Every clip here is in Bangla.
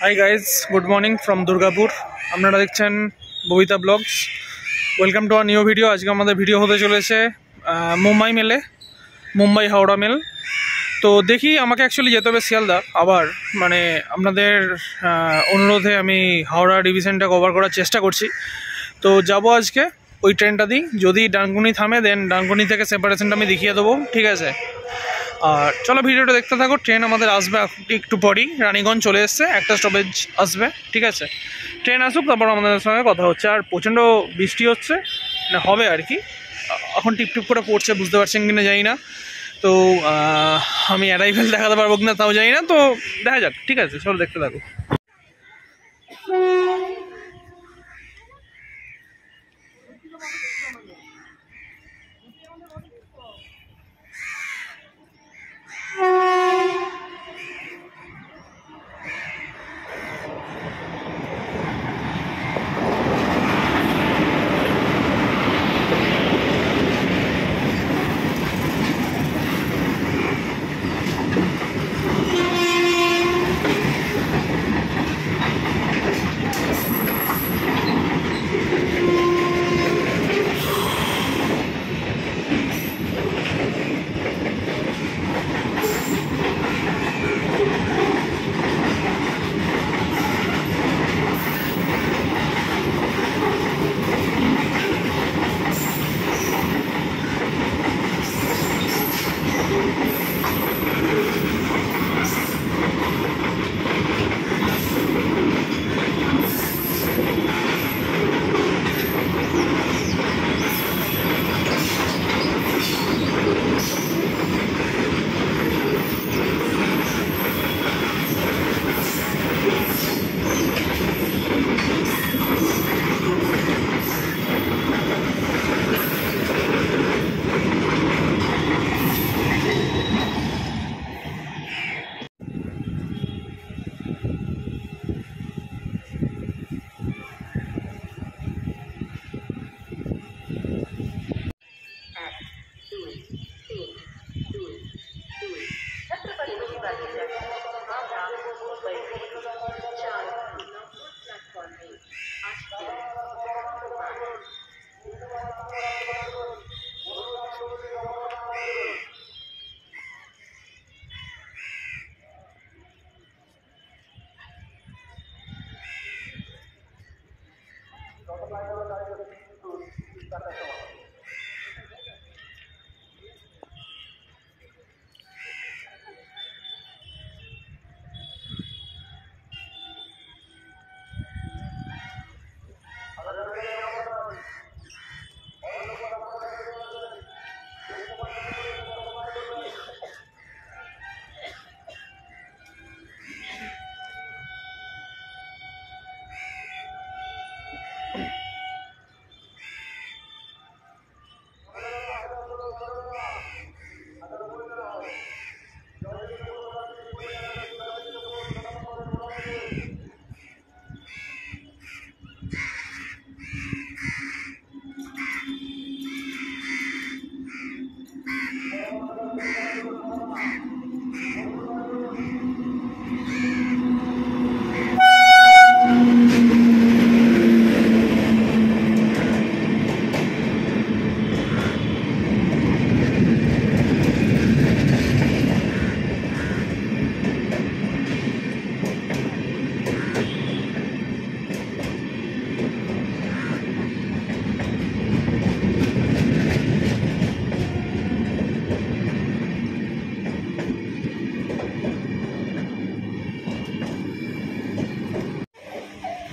High guys, good morning from Durgapur. আপনারা দেখছেন Babita blogs. Welcome to our new video. আজকে আমাদের ভিডিও হতে চলেছে মুম্বাই মেলে, মুম্বাই হাওড়া মেল। তো দেখি, আমাকে অ্যাকচুয়ালি যেতে হবে শিয়ালদা আবার, মানে আপনাদের অনুরোধে আমি হাওড়া ডিভিশনটা কভার করার চেষ্টা করছি। তো যাব আজকে ওই ট্রেনটা দিই, যদি ডানকুনি থামে দেন ডানকুনি থেকে সেপারেশনটা আমি দেখিয়ে দেবো, ঠিক আছে? আর চলো ভিডিওটা দেখতে থাকো। ট্রেন আমাদের আসবে একটু পরই, রানীগঞ্জ চলে এসছে, একটা স্টপেজ আসবে, ঠিক আছে? ট্রেন আসুক, তারপর আমাদের সঙ্গে কথা হচ্ছে। আর প্রচণ্ড বৃষ্টি হচ্ছে, না হবে আর কি, এখন টিপটিপ করে পড়ছে, বুঝতে পারছেন কিনা জানি না। তো আমি অ্যারাইভেল দেখাতে পারবো কিনা তাও জানি না, তো দেখা যাক, ঠিক আছে? চলো দেখতে থাকো।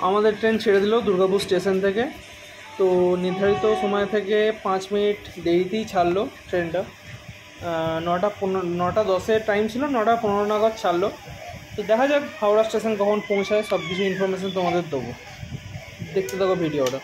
আমাদের ট্রেন ছেড়ে দিল দুর্গাপুর স্টেশন থেকে। তো নির্ধারিত সময় থেকে 5 মিনিট দেরিতেই ছাড়লো ট্রেনটা। 9:10 টাইম ছিল, 9:15 নাগাদ ছাড়লো। তো দেখা যাক হাওড়া স্টেশন কখন পৌঁছায়, সব কিছু ইনফরমেশান তোমাদের দেবো, দেখতে থাকো ভিডিওটা।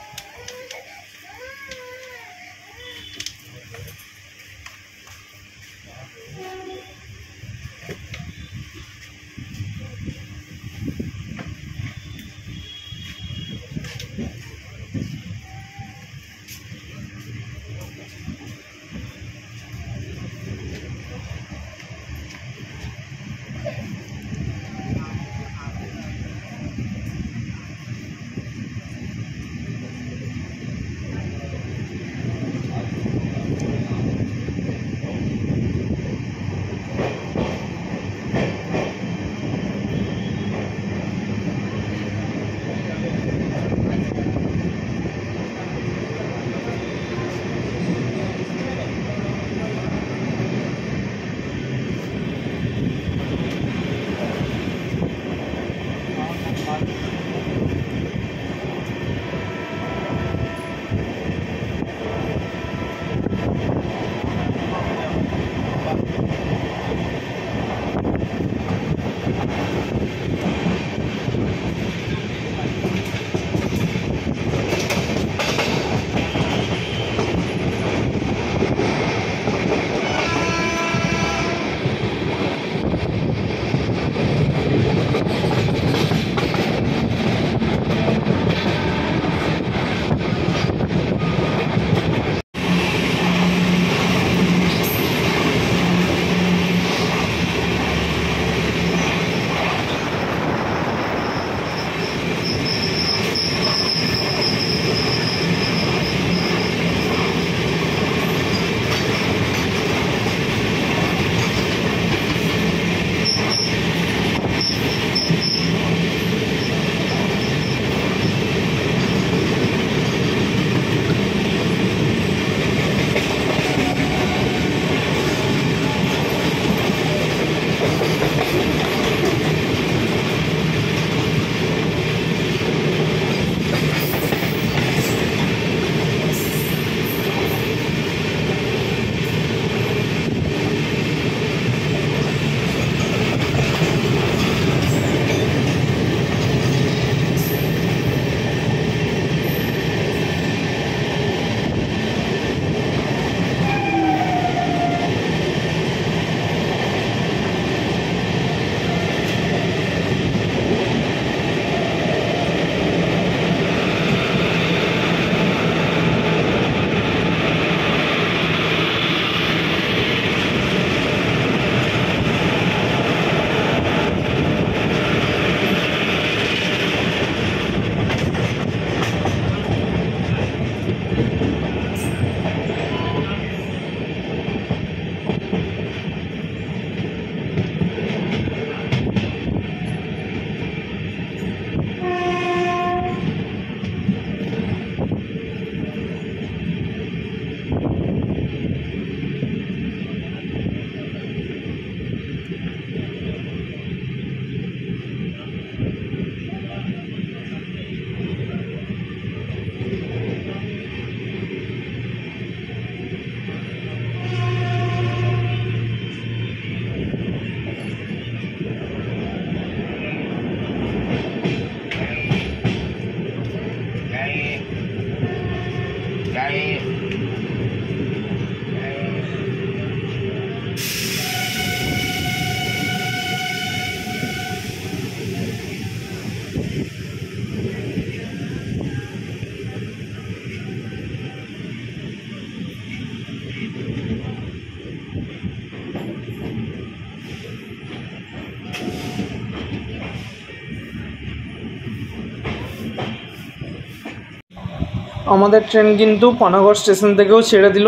আমাদের ট্রেন কিন্তু পানাগড় স্টেশন থেকেও ছেড়ে দিল।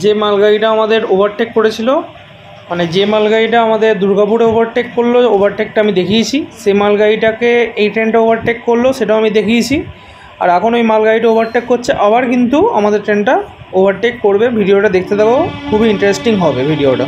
যে মালগাড়িটা আমাদের ওভারটেক করেছিল, মানে যে মালগাড়িটা আমাদের দুর্গাপুরে ওভারটেক করলো, ওভারটেকটা আমি দেখিয়েছি। সেই মালগাড়িটাকে এই ট্রেনটা ওভারটেক করলো, সেটাও আমি দেখিয়েছি। আর এখন ওই মালগাড়িটা ওভারটেক করছে, আবার কিন্তু আমাদের ট্রেনটা ওভারটেক করবে। ভিডিওটা দেখতে দেবো, খুবই ইন্টারেস্টিং হবে ভিডিওটা।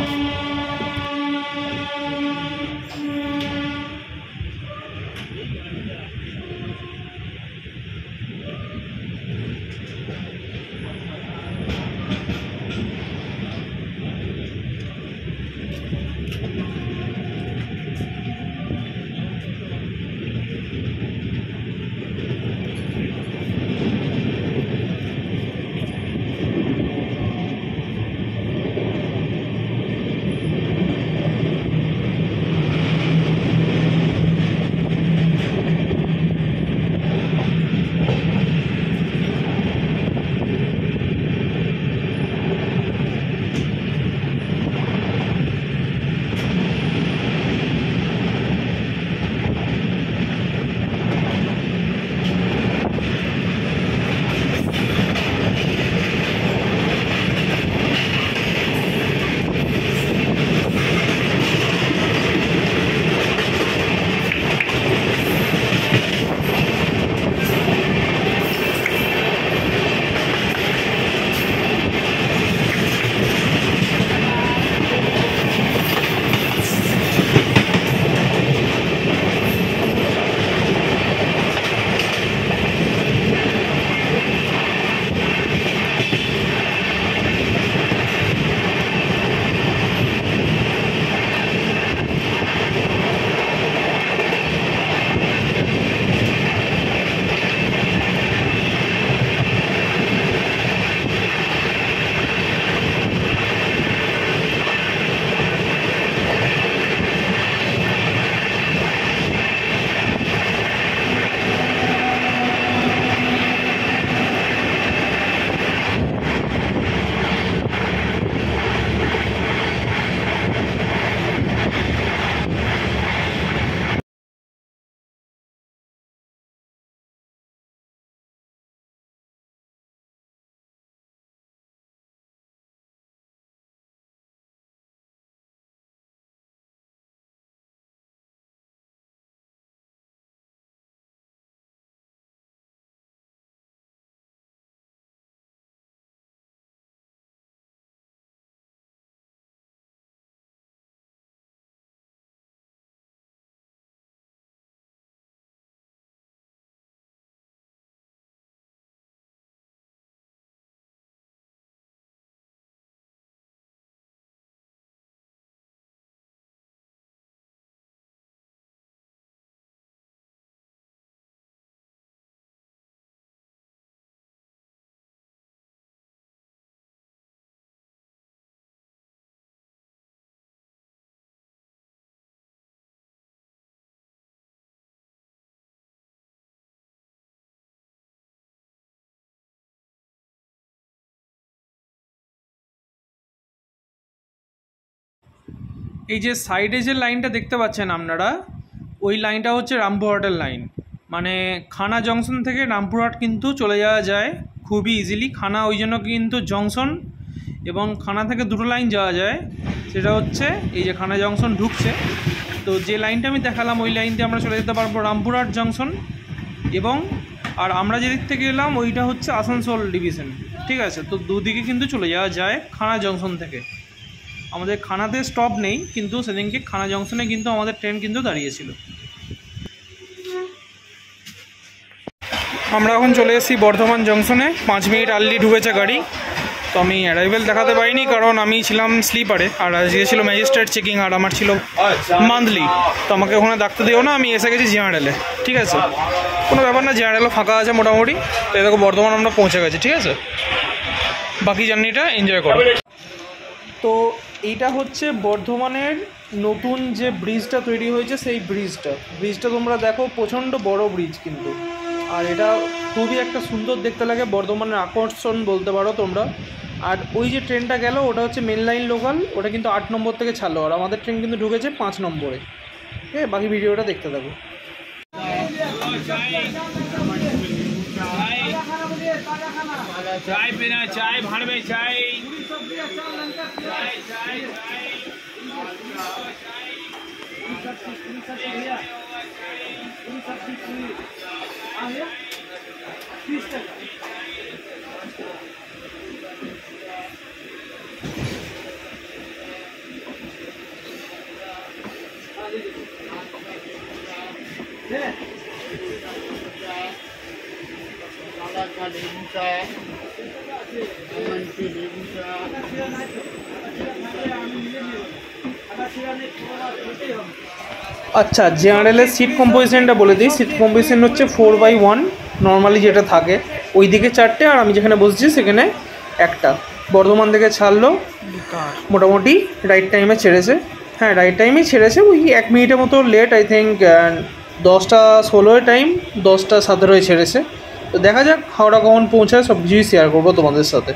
এই যে সাইডে যে লাইনটা দেখতে পাচ্ছেন আপনারা, ওই লাইনটা হচ্ছে রামপুরহাটের লাইন। মানে খানা জংশন থেকে রামপুরহাট কিন্তু চলে যাওয়া যায় খুবই ইজিলি। খানা ওই জন্য কিন্তু জংশন, এবং খানা থেকে দুটো লাইন যাওয়া যায়। সেটা হচ্ছে এই যে খানা জংশন ঢুকছে, তো যে লাইনটা আমি দেখালাম ওই লাইন দিয়ে আমরা চলে যেতে পারবো রামপুরহাট জংশন। এবং আর আমরা যেদিক থেকে এলাম ওইটা হচ্ছে আসানসোল ডিভিশন, ঠিক আছে। তো দুদিকে কিন্তু চলে যাওয়া যায় খানা জংশন থেকে। আমাদের খানাতে স্টপ নেই, কিন্তু সেদিনকে খানা জংশনে কিন্তু আমাদের ট্রেন কিন্তু দাঁড়িয়েছিল। আমরা এখন চলে এসেছি বর্ধমান জংশনে। 5 মিনিট আর্লি ঢুকেছে গাড়ি। তো আমি অ্যারাইভেল দেখাতে পারিনি, কারণ আমি ছিলাম স্লিপারে, আর আজকে ছিল ম্যাজিস্ট্রেট চেকিং, আর আমার ছিল মান্থলি। তো আমাকে ওখানে ডাকতে দিও না, আমি এসে গেছি জেনারেলে, ঠিক আছে। কোনো ব্যাপার না, জেনারেলও ফাঁকা আছে মোটামুটি। তো এই দেখো বর্ধমান আমরা পৌঁছে গেছি, ঠিক আছে। বাকি জার্নিটা এনজয় করো। তো এইটা হচ্ছে বর্ধমানের নতুন যে ব্রিজটা তৈরি হয়েছে, সেই ব্রিজটা তোমরা দেখো, প্রচণ্ড বড় ব্রিজ কিন্তু। আর এটা খুবই একটা সুন্দর দেখতে লাগে, বর্ধমানের আকর্ষণ বলতে পারো তোমরা। আর ওই যে ট্রেনটা গেল ওটা হচ্ছে মেন লাইন লোকাল, ওটা কিন্তু 8 নম্বর থেকে ছাড়লো। আর আমাদের ট্রেন কিন্তু ঢুকেছে 5 নম্বরে। ঠিক আছে, বাকি ভিডিওটা দেখতে থাকো। चाय पीना, चाय भाड़ में चाय, चाय चाय चाय আচ্ছা, জেনারেলের সিট কম্পোজিশনটা বলে দিই। সিট কম্পোজিশন হচ্ছে 4/1 নর্মালি যেটা থাকে, ওই দিকে 4টে আর আমি যেখানে বসছি সেখানে একটা। বর্ধমান থেকে ছাড়লো মোটামুটি রাইট টাইমে ছেড়েছে। হ্যাঁ, রাইট টাইমেই ছেড়েছে, ওই 1 মিনিটের মতো লেট। আই থিঙ্ক 10:16 টাইম, 10:17 ছেড়েছে। তো দেখা যাক হাওড়া কখন পৌঁছায়, সব কিছুই শেয়ার করবো তোমাদের সাথে।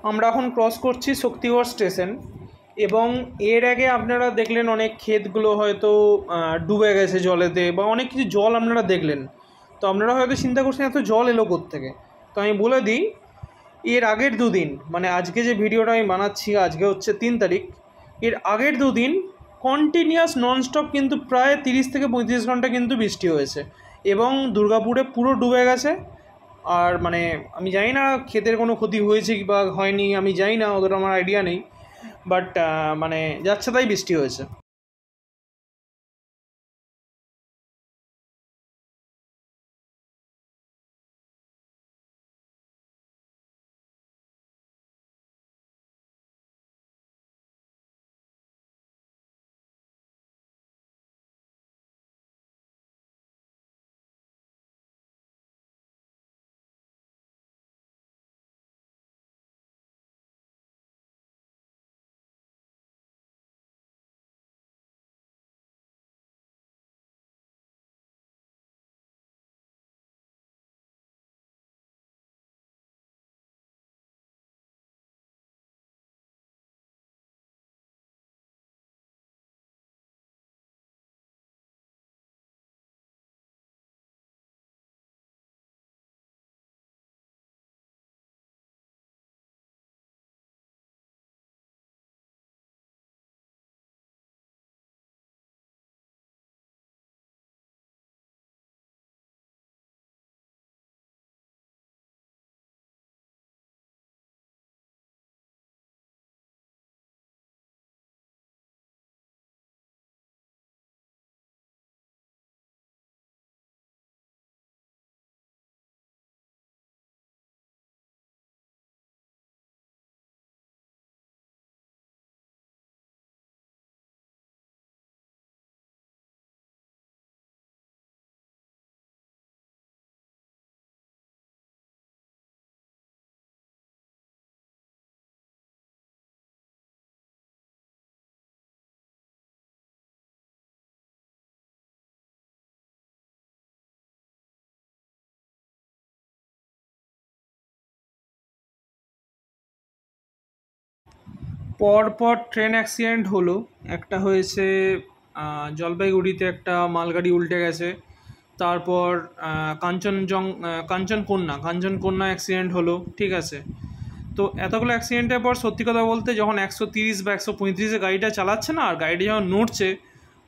আমরা এখন ক্রস করছি শক্তিগড় স্টেশন এবং এর আগে আপনারা দেখলেন অনেক ক্ষেতগুলো হয়তো ডুবে গেছে জলেতে বা অনেক কিছু জল আপনারা দেখলেন। তো আপনারা হয়তো চিন্তা করছেন এত জল এলো কোত্থেকে। তো আমি বলে দিই, এর আগের দুদিন মানে আজকে যে ভিডিওটা আমি বানাচ্ছি আজকে হচ্ছে 3 তারিখ, এর আগের দুদিন কন্টিনিউয়াস ননস্টপ কিন্তু প্রায় 30 থেকে 35 ঘন্টা কিন্তু বৃষ্টি হয়েছে এবং দুর্গাপুরে পুরো ডুবে গেছে। আর মানে আমি জানি না ক্ষেতের কোনো ক্ষতি হয়েছে কি বা হয়নি, আমি জানি না, অতটা আমার আইডিয়া নেই, বাট মানে যাচ্ছে তাই বৃষ্টি হয়েছে। পরপর ট্রেন অ্যাক্সিডেন্ট হলো। একটা হয়েছে জলপাইগুড়িতে, একটা মালগাড়ি উল্টে গেছে। তারপর কাঞ্চনকন্যা অ্যাক্সিডেন্ট হলো, ঠিক আছে। তো এতগুলো অ্যাক্সিডেন্টের পর সত্যি কথা বলতে যখন 130 বা 135-এ গাড়িটা চালাচ্ছে না আর গাড়িটা যখন নড়ছে,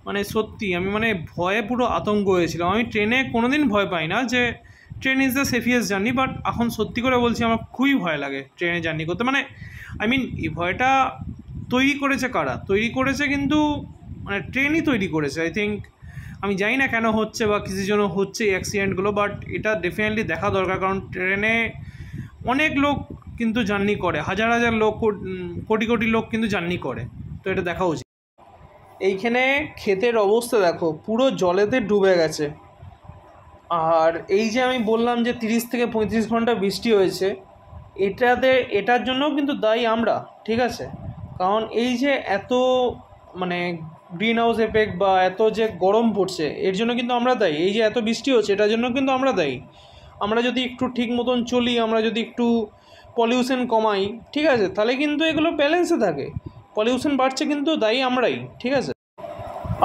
মানে সত্যি আমি মানে ভয়ে পুরো আতঙ্ক হয়েছিলাম। আমি ট্রেনে কোনো দিন ভয় পাই না, যে train is the safest journey, but এখন সত্যি করে বলছি আমার খুবই ভয় লাগে ট্রেনে জার্নি করতে। মানে আই মিন এই ভয়টা তৈরি করেছে কারা? তৈরি করেছে কিন্তু মানে ট্রেনই তৈরি করেছে আই থিঙ্ক। আমি জানি না কেন হচ্ছে বা কিসের জন্য হচ্ছে এই অ্যাক্সিডেন্টগুলো, বাট এটা ডেফিনেটলি দেখা দরকার, কারণ ট্রেনে অনেক লোক কিন্তু জার্নি করে, হাজার হাজার লোক, কোটি কোটি লোক কিন্তু জার্নি করে। তো এটা দেখা উচিত। এইখানে ক্ষেতের অবস্থা দেখো, পুরো জলেতে ডুবে গেছে। আর এই যে আমি বললাম যে 30 থেকে 35 ঘন্টা বৃষ্টি হয়েছে, এটার জন্যও কিন্তু দায়ী আমরা, ঠিক আছে। কারণ এই যে এত মানে গ্রিন হাউস এফেক্ট বা এত যে গরম পড়ছে, এর জন্য কিন্তু আমরা দায়ী। এই যে এত বৃষ্টি হচ্ছে এটার জন্য কিন্তু আমরা দায়ী। আমরা যদি একটু ঠিক মতন চলি, আমরা যদি একটু পলিউশন কমাই, ঠিক আছে, তাহলে কিন্তু এগুলো ব্যালেন্সে থাকে। পলিউশন বাড়ছে কিন্তু দায়ী আমরাই, ঠিক আছে।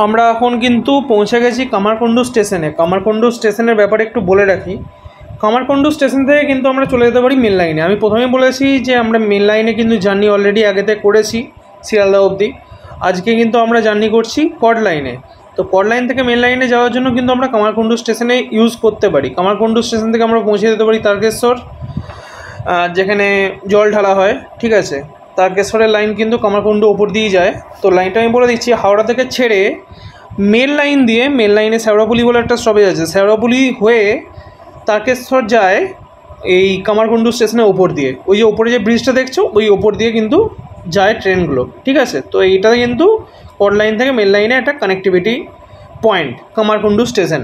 আমরা এখন কিন্তু পৌঁছে গেছি কামারকুণ্ডু স্টেশনে। কামারকুণ্ডু স্টেশনের ব্যাপারে একটু বলে রাখি। কামারকুণ্ডু স্টেশন থেকে কিন্তু আমরা চলে যেতে পারি মেন লাইনে। আমি প্রথমেই বলেছি যে আমরা মেন লাইনে কিন্তু জার্নি অলরেডি আগেতে করেছি শিয়ালদা অবধি। আজকে কিন্তু আমরা জার্নি করছি কড লাইনে। তো কড লাইন থেকে মেন লাইনে যাওয়ার জন্য কিন্তু আমরা কামারকুণ্ডু স্টেশনে ইউজ করতে পারি। কামারকুণ্ডু স্টেশন থেকে আমরা পৌঁছে যেতে পারি তারকেশ্বর, যেখানে জল ঢালা হয়, ঠিক আছে। তারকেশ্বরের লাইন কিন্তু কামারকুণ্ডু ওপর দিয়েই যায়। তো লাইনটা আমি বলে দিচ্ছি, হাওড়া থেকে ছেড়ে মেল লাইন দিয়ে, মেল লাইনে শ্যাওড়াপুলি বলে একটা স্টপেজ আছে, শ্যাওড়াপুলি হয়ে তারকেশ্বর যায় এই কামারকুণ্ডু স্টেশনের ওপর দিয়ে। ওই যে ওপরে যে ব্রিজটা দেখছো ওই ওপর দিয়ে কিন্তু যায় ট্রেনগুলো, ঠিক আছে। তো এইটা কিন্তু কড লাইন থেকে মেল লাইনে একটা কানেক্টিভিটি পয়েন্ট কামারকুণ্ডু স্টেশন।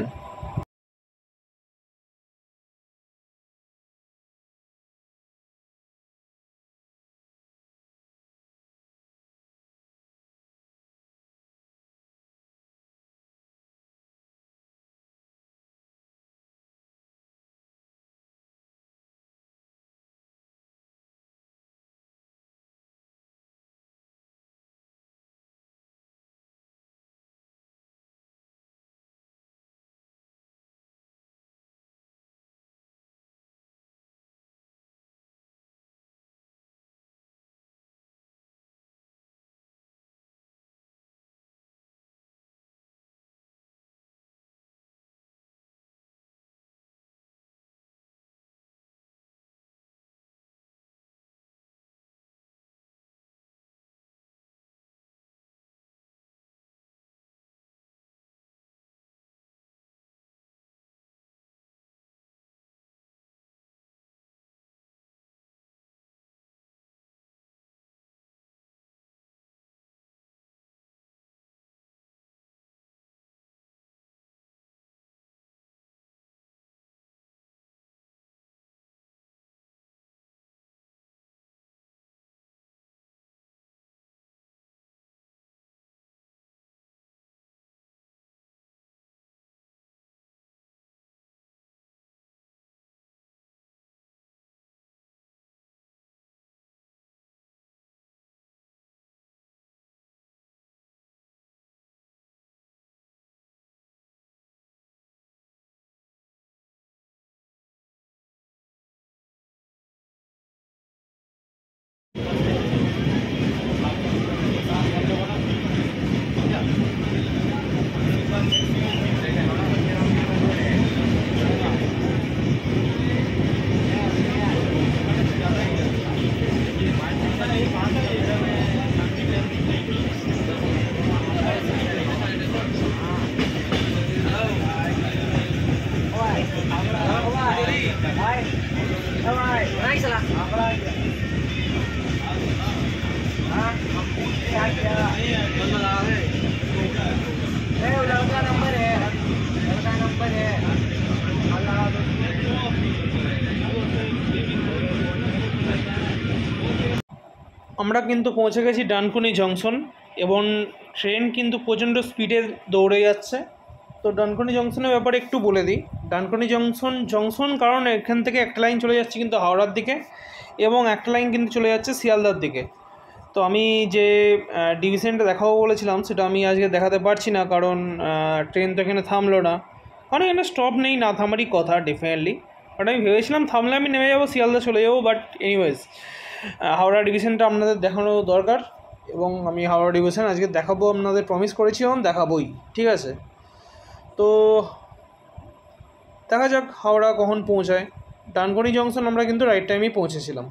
আমরা কিন্তু পৌঁছে গেছি ডানকুনি জংশন এবং ট্রেন কিন্তু প্রচণ্ড স্পিডে দৌড়ে যাচ্ছে। তো ডানকুনি জংশনের ব্যাপারে একটু বলে দিই। ডানকুনি জংশন কারণ এখান থেকে একটা লাইন চলে যাচ্ছে কিন্তু হাওড়ার দিকে এবং একটা লাইন কিন্তু চলে যাচ্ছে শিয়ালদার দিকে। তো আমি যে ডিভিশনটা দেখাবো বলেছিলাম সেটা আমি আজকে দেখাতে পারছি না, কারণ ট্রেন তো এখানে থামলো না, কারণ এখানে স্টপ নেই, না থামারই কথা ডেফিনেটলি। বাট আমি ভেবেছিলাম থামলে আমি নেমে যাবো, শিয়ালদা চলে যাবো, বাট এনিওয়েজ হাওড়া ডিভিশনটা আপনাদের দেখানো দরকার এবং আমি হাওড়া ডিভিশন আজকে দেখাবো, আপনাদের প্রমিস করেছি এবং দেখাবোই, ঠিক আছে? তো দেখা যাক হাওড়া কখন পৌঁছায়। ডানকুনি জংশন আমরা কিন্তু রাইট টাইমেই পৌঁছেছিলাম।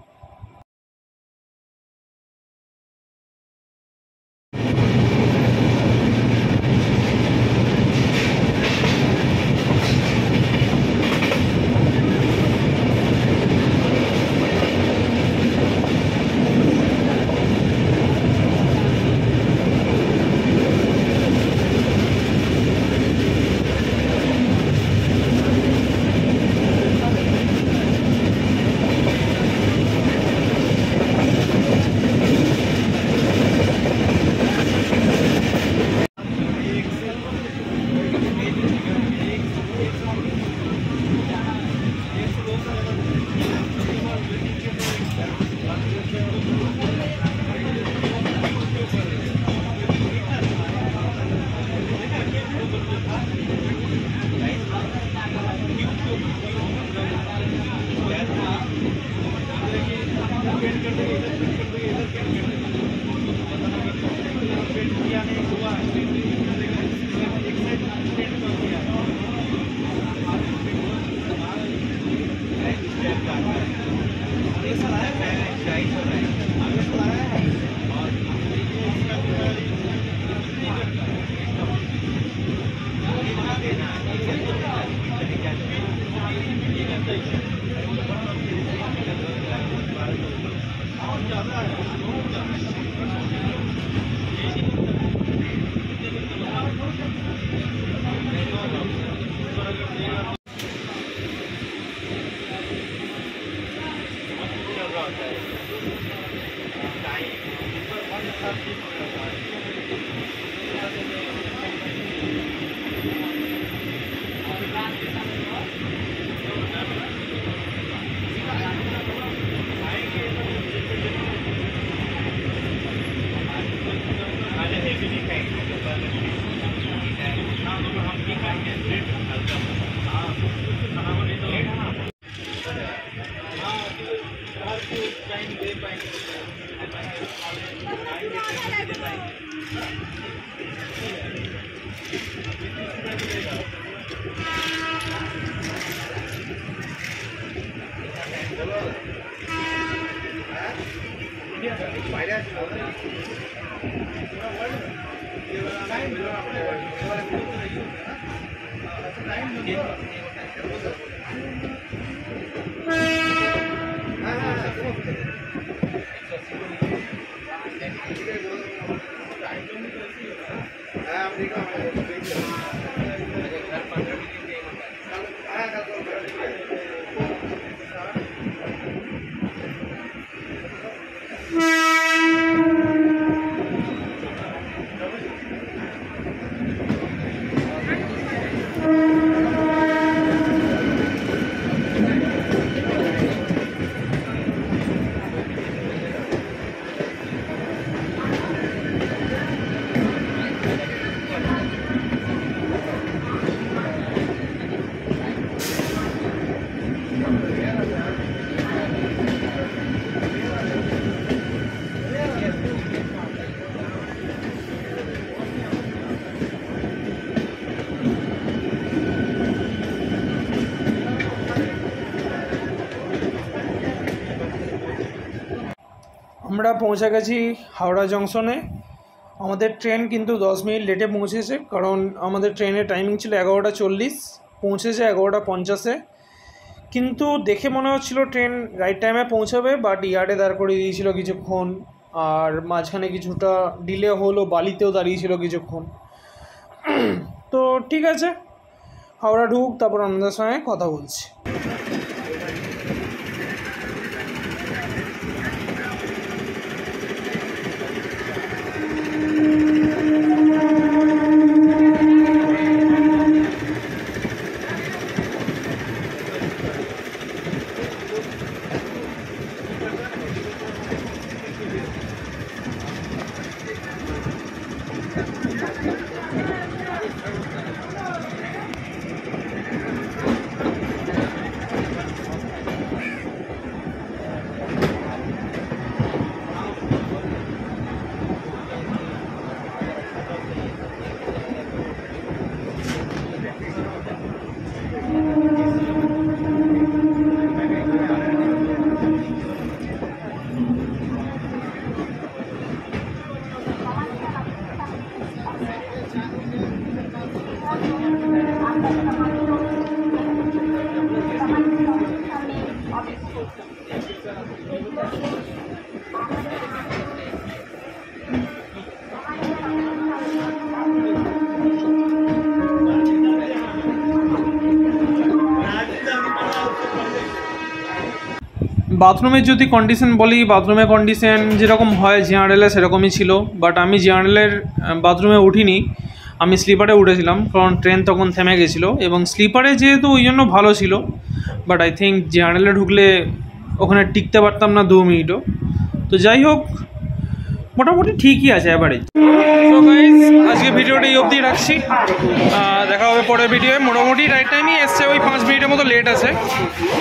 আমরা পৌঁছে গেছি হাওড়া জংশনে। আমাদের ট্রেন কিন্তু 10 মিনিট লেটে পৌঁছেছে, কারণ আমাদের ট্রেনের টাইমিং ছিল 11:40, পৌঁছেছে 11:50-এ। কিন্তু দেখে মনে হচ্ছিল ট্রেন রাইট টাইমে পৌঁছাবে, বাট ইয়ার্ডে দাঁড় করিয়ে দিয়েছিল কিছুক্ষণ, আর মাঝখানে কিছুটা ডিলে হলো, বালিতেও দাঁড়িয়েছিল কিছুক্ষণ। তো ঠিক আছে, হাওড়া ঢুক, তারপর আমাদের সঙ্গে কথা বলছি। বাথরুমের যদি কন্ডিশন বলি, বাথরুমের কন্ডিশন যেরকম হয় জেনারেলে সেরকমই ছিল, বাট আমি জেনারেলের বাথরুমে উঠিনি, আমি স্লিপারে উঠেছিলাম, কারণ ট্রেন তখন থেমে গেছিলো, এবং স্লিপারে যেহেতু ওই জন্য ভালো ছিল। বাট আই থিঙ্ক জেনারেলে ঢুকলে ওখানে টিকতে পারতাম না 2 মিনিটও। তো যাই হোক, মোটামুটি ঠিকই আছে অ্যাভারেজ। তো গাইজ, আজকে ভিডিওটা এই অবধি রাখছি, দেখা হবে পরের ভিডিওয়ে। মোটামুটি রাইট টাইমই এসছে, ওই 5 মিনিটের মতো লেট আছে।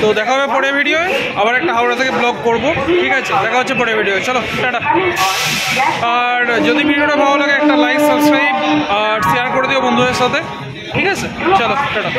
তো দেখা হবে পরের ভিডিওয়ে, আবার একটা হাওড়া থেকে ব্লগ করব, ঠিক আছে? দেখা হচ্ছে পরের ভিডিও, চলো টাটা। আর যদি ভিডিওটা ভালো লাগে একটা লাইক, সাবস্ক্রাইব আর শেয়ার করে দিও বন্ধুদের সাথে, ঠিক আছে? চলো টাটা।